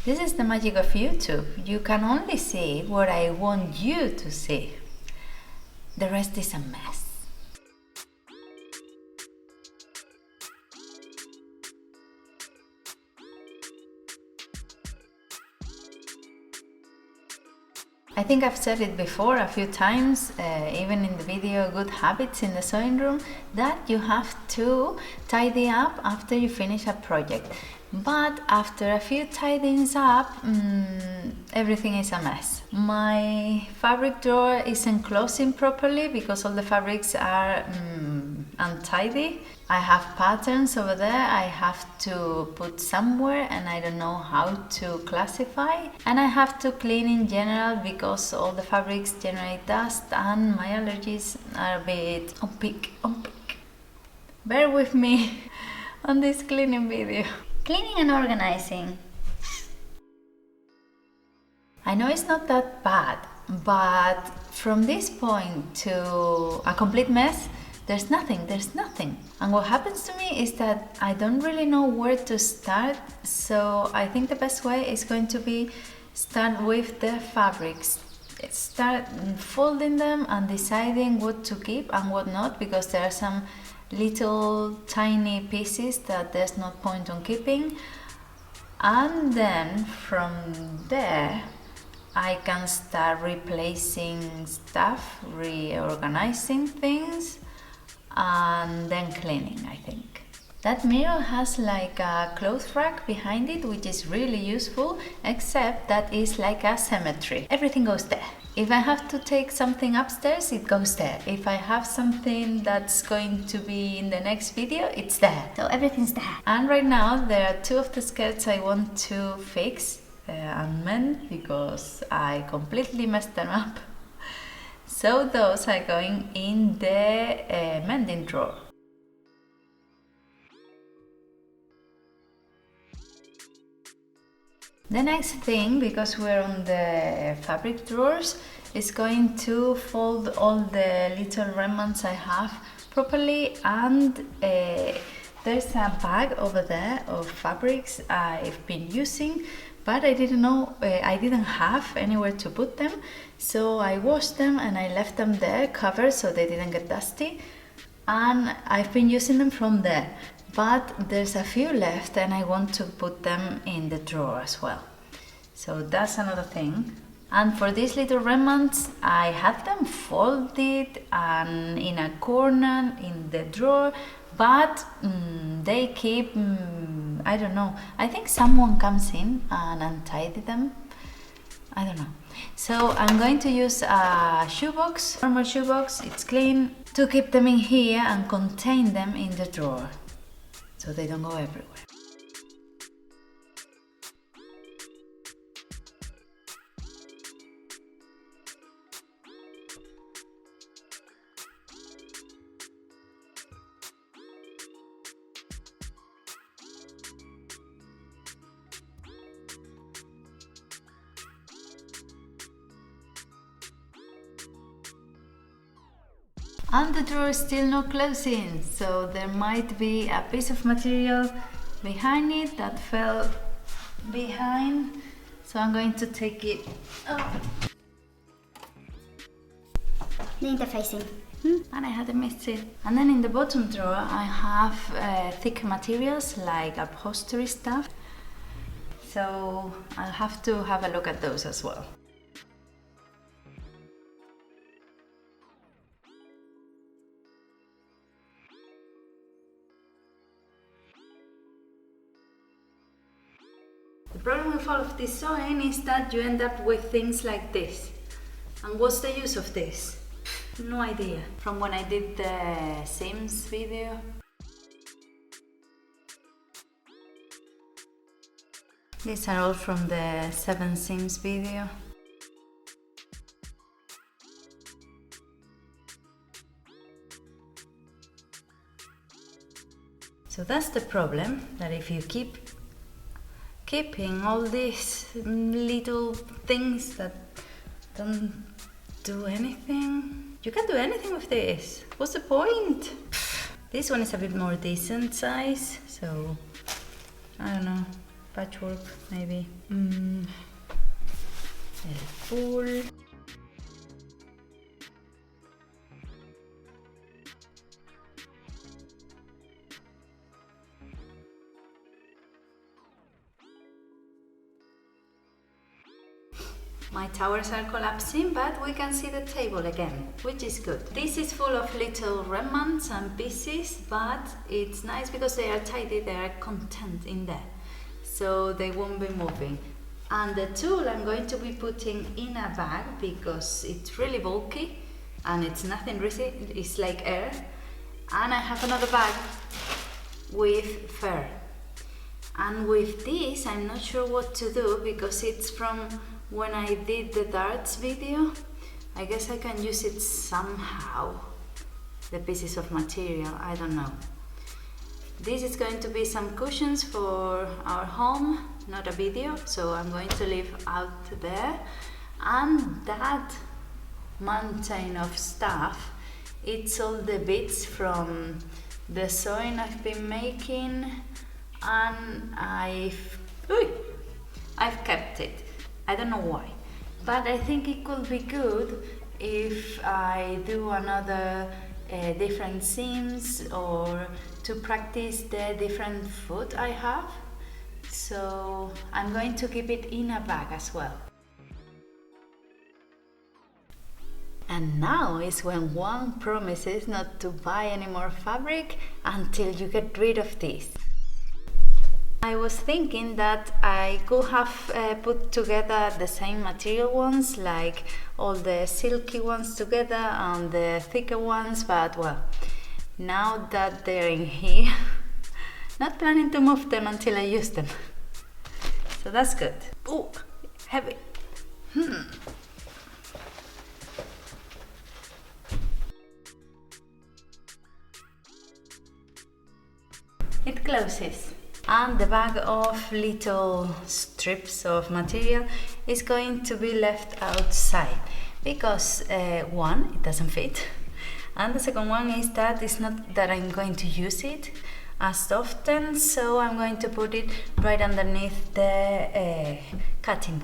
This is the magic of YouTube. You can only see what I want you to see. The rest is a mess. I think I've said it before a few times, even in the video Good Habits in the Sewing Room, that you have to tidy up after you finish a project. But after a few tidyings up, everything is a mess. My fabric drawer isn't closing properly because all the fabrics are untidy. I have patterns over there I have to put somewhere and I don't know how to classify. And I have to clean in general because all the fabrics generate dust and my allergies are a bit on peak. Bear with me on this cleaning video. Cleaning and organizing. I know it's not that bad, but from this point to a complete mess, there's nothing. And what happens to me is that I don't really know where to start, so I think the best way is going to be start with the fabrics. Start folding them and deciding what to keep and what not, because there are some little tiny pieces that there's no point on keeping. And then from there I can start replacing stuff, reorganizing things, and then cleaning, I think. That mirror has like a clothes rack behind it, which is really useful, except that it's like a cemetery. Everything goes there. If I have to take something upstairs, it goes there. If I have something that's going to be in the next video, it's there. So everything's there. And right now there are two of the skirts I want to fix and mend because I completely messed them up. So those are going in the mending drawer. The next thing, because we're on the fabric drawers, is going to fold all the little remnants I have properly, and there's a bag over there of fabrics I've been using, but I didn't know, I didn't have anywhere to put them, so I washed them and I left them there covered so they didn't get dusty, and I've been using them from there. But there's a few left and I want to put them in the drawer as well. So that's another thing. And for these little remnants, I had them folded and in a corner in the drawer, but they keep, I don't know, I think someone comes in and untidy them. I don't know. So I'm going to use a shoebox, normal shoebox, it's clean, to keep them in here and contain them in the drawer, so they don't go everywhere. And the drawer is still not closing, so there might be a piece of material behind it that fell behind, so I'm going to take it up. The interfacing. And I had missed it. And then in the bottom drawer I have thick materials like upholstery stuff, so I'll have to have a look at those as well. The problem with all of this sewing is that you end up with things like this. And what's the use of this? No idea. From when I did the seams video. These are all from the 7 seams video. So that's the problem, that if you keeping all these little things that don't do anything. You can't do anything with this. What's the point? This one is a bit more decent size, so I don't know. patchwork maybe. El pool. My towers are collapsing, but we can see the table again, which is good. This is full of little remnants and pieces, but it's nice because they are tidy, there are content in there, so they won't be moving. And the tool I'm going to be putting in a bag because it's really bulky and it's nothing risky, it's like air. And I have another bag with fur. And with this, I'm not sure what to do because it's from when I did the darts video. I guess I can use it somehow, the pieces of material, I don't know. This is going to be some cushions for our home, not a video, so I'm going to leave out there. And that mountain of stuff, it's all the bits from the sewing I've been making, and I've kept it. I don't know why, but I think it could be good if I do another different seams or to practice the different foot I have. So I'm going to keep it in a bag as well. And now is when one promises not to buy any more fabric until you get rid of this. I was thinking that I could have put together the same material ones, like all the silky ones together and the thicker ones, but well, now that they're in here, not planning to move them until I use them. So that's good. Oh, heavy. It closes. And the bag of little strips of material is going to be left outside because one, it doesn't fit, and the second one is that it's not that I'm going to use it as often, so I'm going to put it right underneath the cutting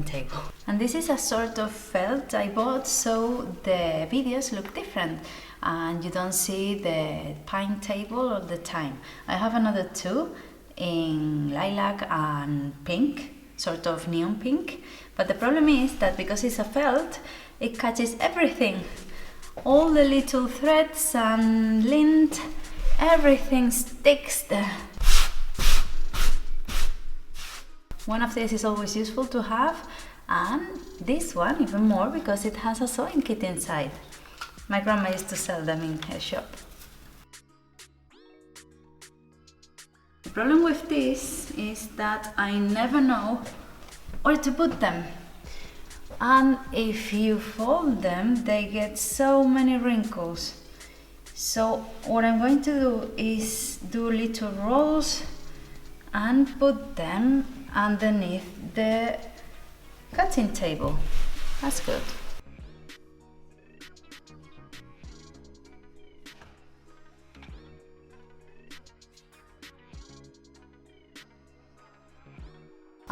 table. And this is a sort of felt I bought so the videos look different and you don't see the pine table all the time. I have another two in lilac and pink, sort of neon pink, but the problem is that because it's a felt, it catches everything. All the little threads and lint, everything sticks there. One of these is always useful to have, and this one even more because it has a sewing kit inside. My grandma used to sell them in her shop. The problem with this is that I never know where to put them. And if you fold them, they get so many wrinkles. So what I'm going to do is do little rolls and put them underneath the cutting table. That's good.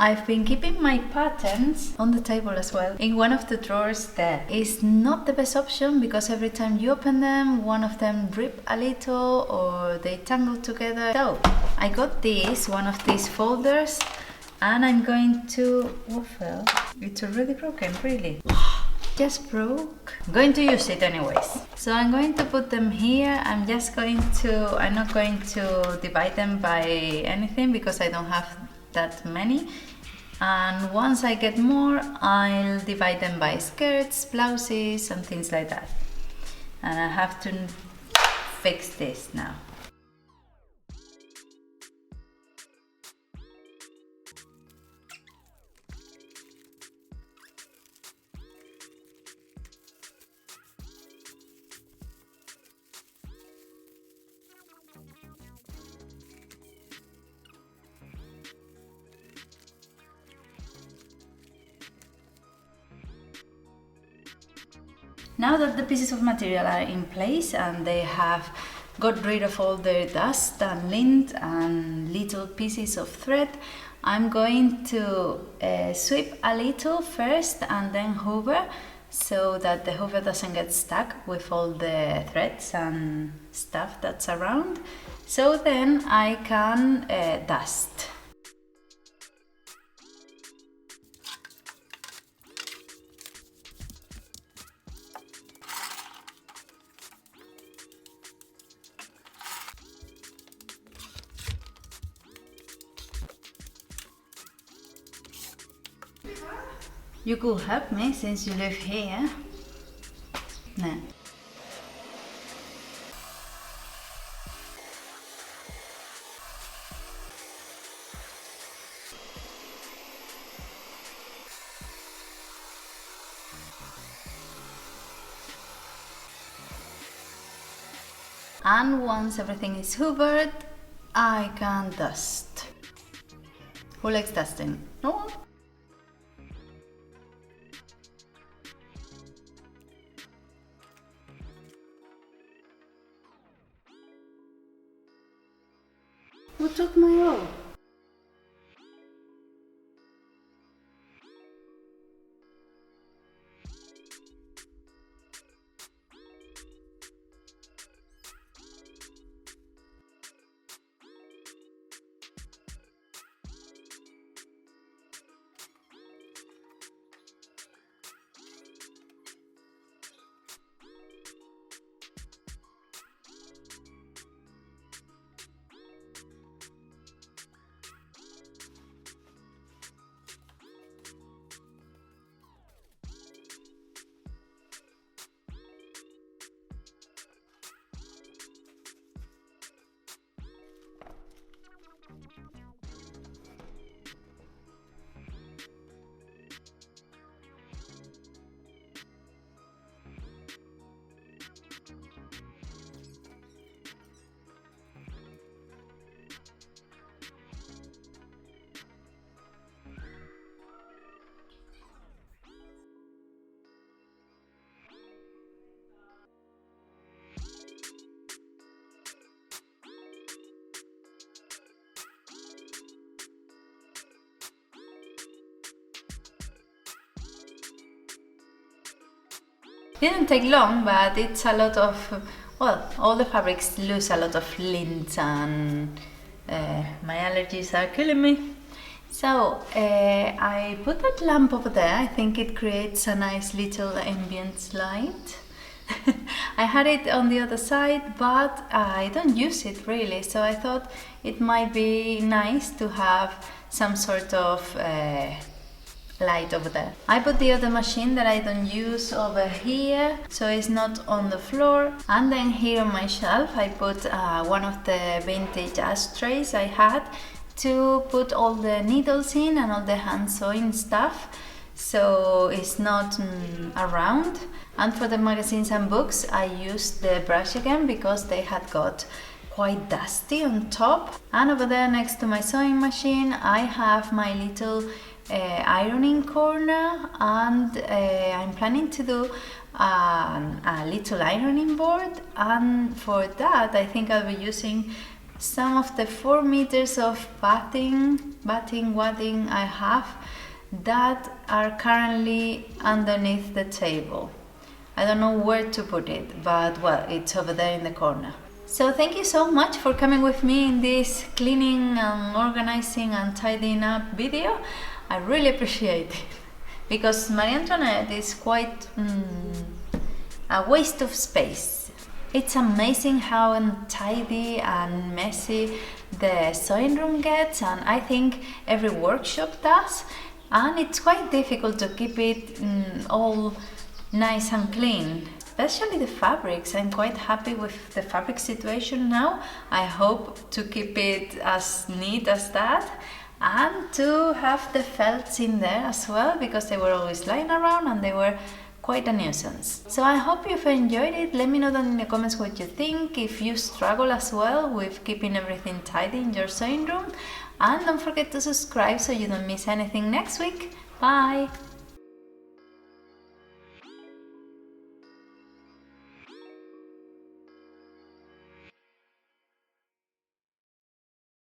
I've been keeping my patterns on the table as well, in one of the drawers there. It's not the best option because every time you open them, one of them rip a little or they tangle together. So I got one of these folders, and I'm going to, oh well, it's already broken, really. Just broke. I'm going to use it anyways. So I'm going to put them here. I'm not going to divide them by anything because I don't have that many, and once I get more I'll divide them by skirts, blouses and things like that. And I have to fix this now. Now that the pieces of material are in place and they have got rid of all the dust and lint and little pieces of thread, I'm going to sweep a little first and then hoover, so that the hoover doesn't get stuck with all the threads and stuff that's around. So then I can dust. You could help me since you live here. No. And once everything is hoovered, I can dust. Who likes dusting? No one? Who took my roll? Didn't take long, but it's a lot of, well, all the fabrics lose a lot of lint and my allergies are killing me. So I put that lamp over there. I think it creates a nice little ambient light. I had it on the other side, but I don't use it really, so I thought it might be nice to have some sort of light over there. I put the other machine that I don't use over here, so it's not on the floor. And then here on my shelf I put one of the vintage ashtrays I had to put all the needles in and all the hand sewing stuff, so it's not around. And for the magazines and books I used the brush again because they had got quite dusty on top. And over there next to my sewing machine I have my little ironing corner, and I'm planning to do a little ironing board, and for that I think I'll be using some of the 4 meters of wadding I have that are currently underneath the table. I don't know where to put it, but well, it's over there in the corner. So thank you so much for coming with me in this cleaning and organizing and tidying up video. I really appreciate it, because Marie Antoinette is quite a waste of space. It's amazing how untidy and messy the sewing room gets, and I think every workshop does, and it's quite difficult to keep it all nice and clean. Especially the fabrics. I'm quite happy with the fabric situation now. I hope to keep it as neat as that, and to have the felts in there as well, because they were always lying around and they were quite a nuisance. So I hope you've enjoyed it. Let me know down in the comments what you think, if you struggle as well with keeping everything tidy in your sewing room, and don't forget to subscribe so you don't miss anything next week. Bye!